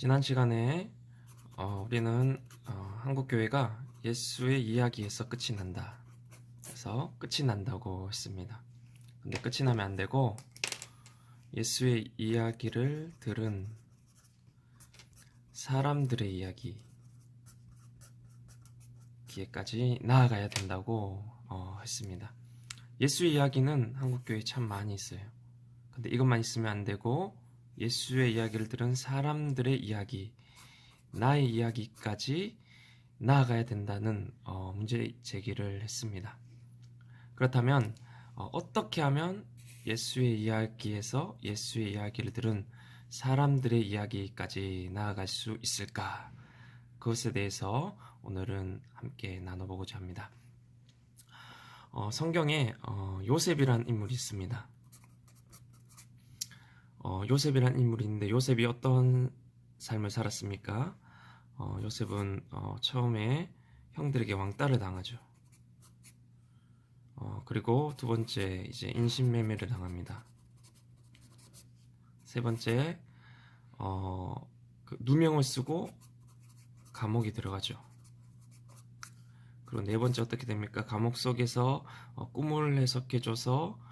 지난 시간에 우리는 한국교회가 예수의 이야기에서 끝이 난다. 그래서 끝이 난다고 했습니다. 근데 끝이 나면 안 되고 예수의 이야기를 들은 사람들의 이야기에까지 나아가야 된다고 했습니다. 예수의 이야기는 한국교회에 참 많이 있어요. 근데 이것만 있으면 안 되고 예수의 이야기를 들은 사람들의 이야기, 나의 이야기까지 나아가야 된다는 문제 제기를 했습니다. 그렇다면 어떻게 하면 예수의 이야기에서 예수의 이야기를 들은 사람들의 이야기까지 나아갈 수 있을까? 그것에 대해서 오늘은 함께 나눠보고자 합니다. 성경에 요셉이라는 인물이 있습니다. 요셉이라는 인물이 있는데 요셉이 어떤 삶을 살았습니까? 요셉은 처음에 형들에게 왕따를 당하죠. 그리고 두 번째 이제 인신매매를 당합니다. 세 번째 누명을 쓰고 감옥에 들어가죠. 그리고 네 번째 어떻게 됩니까? 감옥 속에서 꿈을 해석해줘서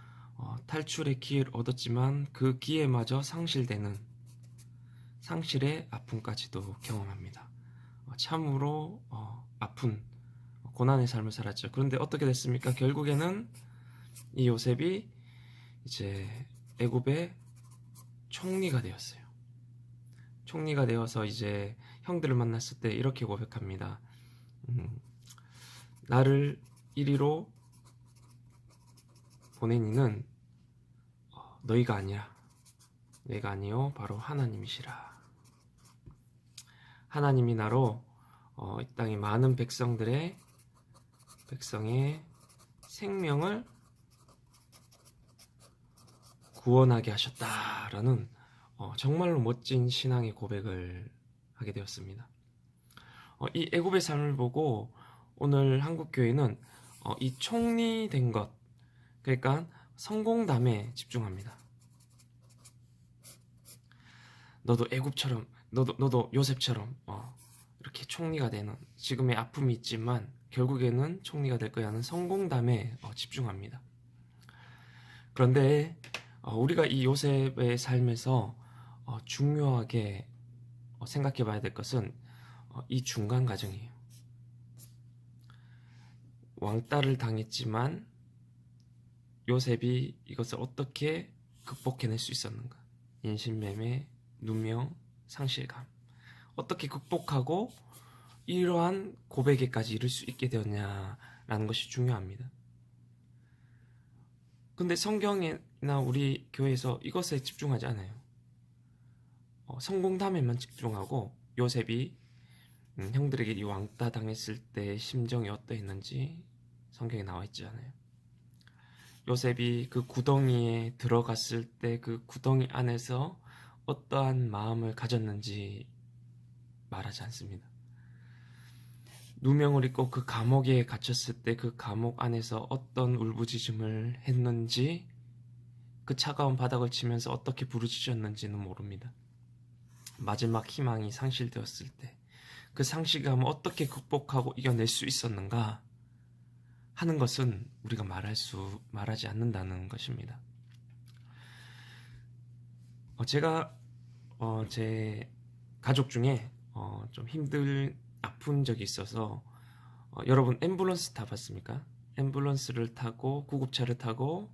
탈출의 기회를 얻었지만 그 기회마저 상실되는 상실의 아픔까지도 경험합니다. 참으로 아픈 고난의 삶을 살았죠. 그런데 어떻게 됐습니까? 결국에는 이 요셉이 이제 애굽의 총리가 되었어요. 총리가 되어서 이제 형들을 만났을 때 이렇게 고백합니다. 나를 이리로 보낸 이는 너희가 아니야. 내가 아니요 바로 하나님이시라. 하나님이 나로 이 땅의 많은 백성의 생명을 구원하게 하셨다라는 정말로 멋진 신앙의 고백을 하게 되었습니다. 이 애굽의 삶을 보고 오늘 한국교회는 이 총리 된 것, 그러니까 성공담에 집중합니다. 너도 애굽처럼, 너도 요셉처럼 이렇게 총리가 되는, 지금의 아픔이 있지만 결국에는 총리가 될 거야 하는 성공담에 집중합니다. 그런데 우리가 이 요셉의 삶에서 중요하게 생각해 봐야 될 것은 이 중간 과정이에요. 왕따를 당했지만 요셉이 이것을 어떻게 극복해낼 수 있었는가? 인신매매, 누명, 상실감. 어떻게 극복하고 이러한 고백에까지 이를 수 있게 되었냐라는 것이 중요합니다. 근데 성경이나 우리 교회에서 이것에 집중하지 않아요. 성공담에만 집중하고 요셉이 형들에게 이 왕따 당했을 때 심정이 어떠했는지 성경에 나와 있지 않아요. 요셉이 그 구덩이에 들어갔을 때 그 구덩이 안에서 어떠한 마음을 가졌는지 말하지 않습니다. 누명을 입고 그 감옥에 갇혔을 때 그 감옥 안에서 어떤 울부짖음을 했는지, 그 차가운 바닥을 치면서 어떻게 부르짖었는지는 모릅니다. 마지막 희망이 상실되었을 때 그 상실감을 어떻게 극복하고 이겨낼 수 있었는가 하는 것은 우리가 말하지 않는다는 것입니다. 제가 제 가족 중에 좀 아픈 적이 있어서 여러분 앰뷸런스 타봤습니까? 앰뷸런스를 타고 구급차를 타고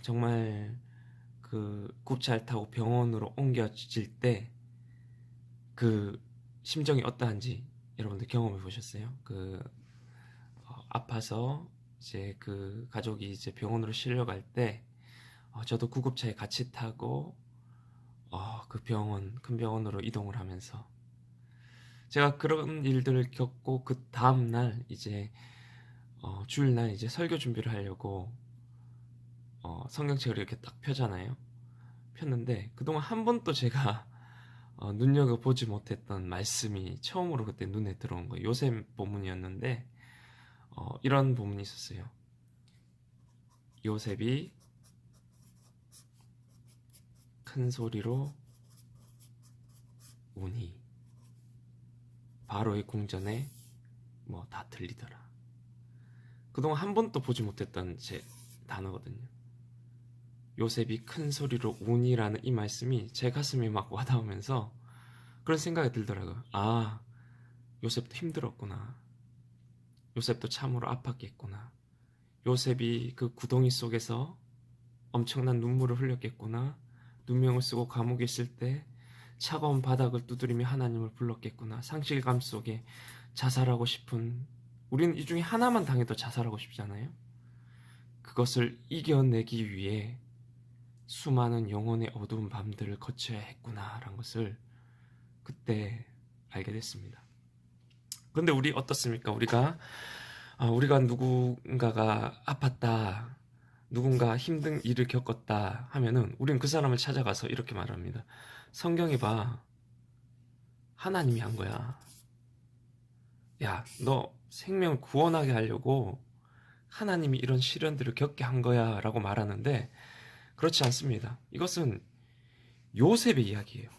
정말 그 구급차를 타고 병원으로 옮겨질 때 그 심정이 어떠한지 여러분들 경험해 보셨어요? 아파서 이제 그 가족이 이제 병원으로 실려갈 때 저도 구급차에 같이 타고 그 큰 병원으로 이동을 하면서 제가 그런 일들을 겪고 그 다음날 이제 주일날 이제 설교 준비를 하려고 성경책을 이렇게 딱 펴잖아요. 폈는데 그동안 한 번도 제가 눈여겨보지 못했던 말씀이 처음으로 그때 눈에 들어온 거예요. 요셉 본문이었는데 이런 본문이 있었어요. 요셉이 큰 소리로 운이 바로의 궁전에 뭐 다 들리더라. 그동안 한 번도 보지 못했던 제 단어거든요. 요셉이 큰 소리로 운이라는 이 말씀이 제 가슴에 막 와닿으면서 그런 생각이 들더라고요. 아, 요셉도 힘들었구나. 요셉도 참으로 아팠겠구나. 요셉이 그 구덩이 속에서 엄청난 눈물을 흘렸겠구나. 누명을 쓰고 감옥에 있을 때 차가운 바닥을 두드리며 하나님을 불렀겠구나. 상실감 속에 자살하고 싶은, 우리는 이 중에 하나만 당해도 자살하고 싶잖아요. 그것을 이겨내기 위해 수많은 영혼의 어두운 밤들을 거쳐야 했구나라는 것을 그때 알게 됐습니다. 그런데 우리 어떻습니까? 우리가 누군가가 아팠다, 누군가 힘든 일을 겪었다 하면은 우리는 그 사람을 찾아가서 이렇게 말합니다. 성경에 봐, 하나님이 한 거야. 야, 너 생명을 구원하게 하려고 하나님이 이런 시련들을 겪게 한 거야 라고 말하는데, 그렇지 않습니다. 이것은 요셉의 이야기예요.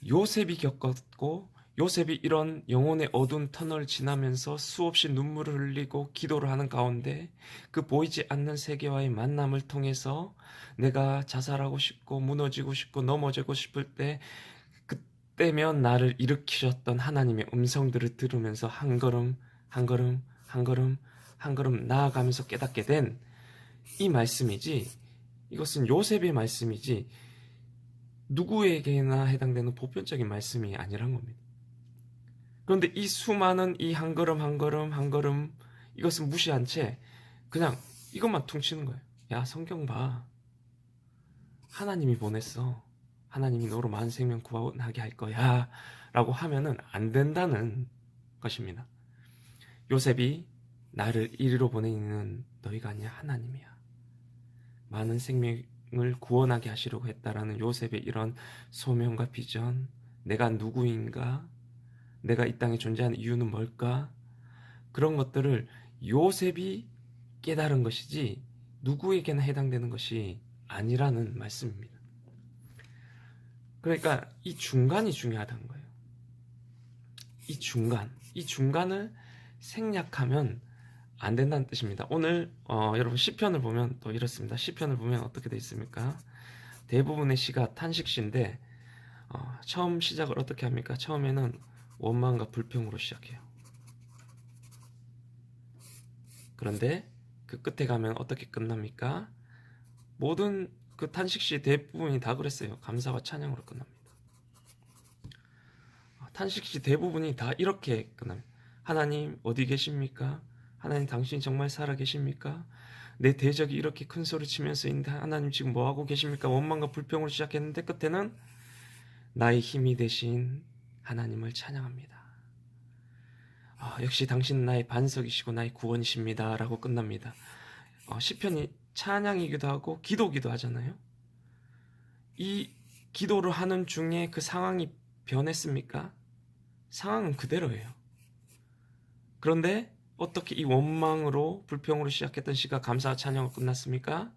요셉이 겪었고, 요셉이 이런 영혼의 어두운 터널을 지나면서 수없이 눈물을 흘리고 기도를 하는 가운데 그 보이지 않는 세계와의 만남을 통해서 내가 자살하고 싶고 무너지고 싶고 넘어지고 싶을 때, 그때면 나를 일으키셨던 하나님의 음성들을 들으면서 한 걸음 한 걸음 한 걸음 한 걸음 나아가면서 깨닫게 된 이 말씀이지, 이것은 요셉의 말씀이지 누구에게나 해당되는 보편적인 말씀이 아니란 겁니다. 그런데 이 수많은 이 한 걸음 한 걸음 한 걸음, 이것은 무시한 채 그냥 이것만 퉁치는 거예요. 야, 성경 봐. 하나님이 보냈어. 하나님이 너로 많은 생명 구원하게 할 거야 라고 하면은 안 된다는 것입니다. 요셉이 나를 이리로 보내는 너희가 아니야, 하나님이야. 많은 생명을 구원하게 하시려고 했다라는 요셉의 이런 소명과 비전, 내가 누구인가, 내가 이 땅에 존재하는 이유는 뭘까, 그런 것들을 요셉이 깨달은 것이지 누구에게나 해당되는 것이 아니라는 말씀입니다. 그러니까 이 중간이 중요하다는 거예요. 이 중간을 생략하면 안 된다는 뜻입니다. 오늘 여러분 시편을 보면 또 이렇습니다. 시편을 보면 어떻게 되어 있습니까? 대부분의 시가 탄식시인데 처음 시작을 어떻게 합니까? 처음에는 원망과 불평으로 시작해요. 그런데 그 끝에 가면 어떻게 끝납니까? 모든 그 탄식시 대부분이 다 그랬어요. 감사와 찬양으로 끝납니다. 탄식시 대부분이 다 이렇게 끝납니다. 하나님 어디 계십니까? 하나님 당신이 정말 살아 계십니까? 내 대적이 이렇게 큰 소리 치면서 있는데 하나님 지금 뭐 하고 계십니까? 원망과 불평으로 시작했는데 끝에는 나의 힘이 되신 하나님을 찬양합니다. 역시 당신은 나의 반석이시고 나의 구원이십니다 라고 끝납니다. 시편이 찬양이기도 하고 기도기도 하잖아요. 이 기도를 하는 중에 그 상황이 변했습니까? 상황은 그대로예요. 그런데 어떻게 이 원망으로 불평으로 시작했던 시가 감사와 찬양으로 끝났습니까?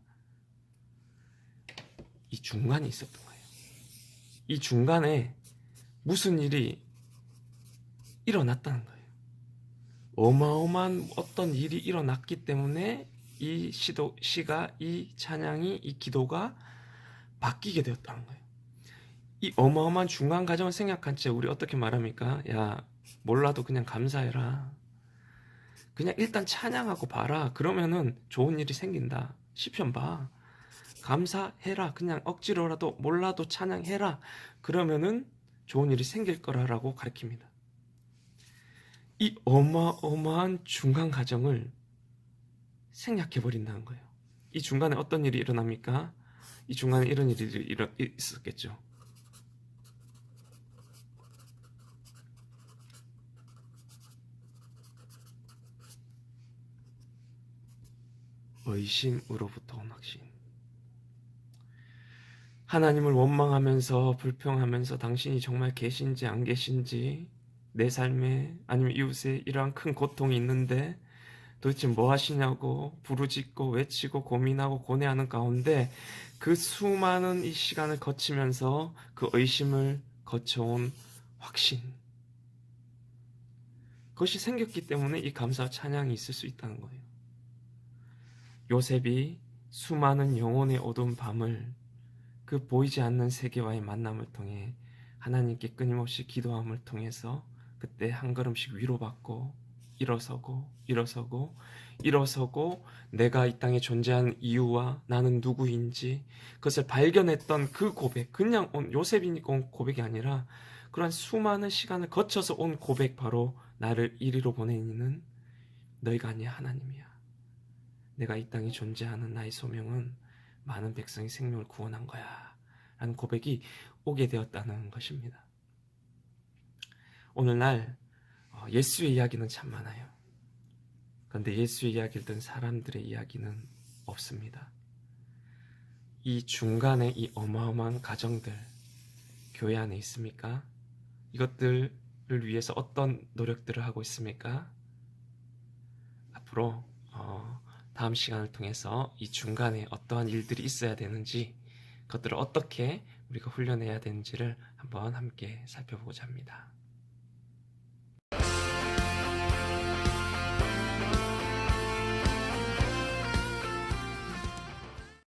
이 중간이 있었던 거예요. 이 중간에 무슨 일이 일어났다는 거예요. 어마어마한 어떤 일이 일어났기 때문에 이 시가, 이 찬양이, 이 기도가 바뀌게 되었다는 거예요. 이 어마어마한 중간 과정을 생략한 채 우리 어떻게 말합니까? 야, 몰라도 그냥 감사해라. 그냥 일단 찬양하고 봐라. 그러면은 좋은 일이 생긴다. 시편 봐. 감사해라. 그냥 억지로라도 몰라도 찬양해라. 그러면은 좋은 일이 생길 거라고 가르칩니다. 이 어마어마한 중간 과정을 생략해버린다는 거예요. 이 중간에 어떤 일이 일어납니까? 이 중간에 이런 일이 있었겠죠. 의심으로부터 온 확신. 하나님을 원망하면서 불평하면서 당신이 정말 계신지 안 계신지, 내 삶에 아니면 이웃에 이러한 큰 고통이 있는데 도대체 뭐 하시냐고 부르짖고 외치고 고민하고 고뇌하는 가운데 그 수많은 이 시간을 거치면서 그 의심을 거쳐온 확신, 그것이 생겼기 때문에 이 감사와 찬양이 있을 수 있다는 거예요. 요셉이 수많은 영혼의 어두운 밤을 그 보이지 않는 세계와의 만남을 통해 하나님께 끊임없이 기도함을 통해서 그때 한 걸음씩 위로받고 일어서고 내가 이 땅에 존재하는 이유와 나는 누구인지 그것을 발견했던 그 고백, 그냥 요셉이니까 온 고백이 아니라 그러한 수많은 시간을 거쳐서 온 고백, 바로 나를 이리로 보내는 너희가 아니야 하나님이야. 내가 이 땅에 존재하는 나의 소명은 많은 백성의 생명을 구원한 거야 라는 고백이 오게 되었다는 것입니다. 오늘날 예수의 이야기는 참 많아요. 그런데 예수의 이야기를 듣는 사람들의 이야기는 없습니다. 이 중간에 이 어마어마한 가정들 교회 안에 있습니까? 이것들을 위해서 어떤 노력들을 하고 있습니까? 앞으로 다음 시간을 통해서 이 중간에 어떠한 일들이 있어야 되는지, 그것들을 어떻게 우리가 훈련해야 되는지를 한번 함께 살펴보고자 합니다.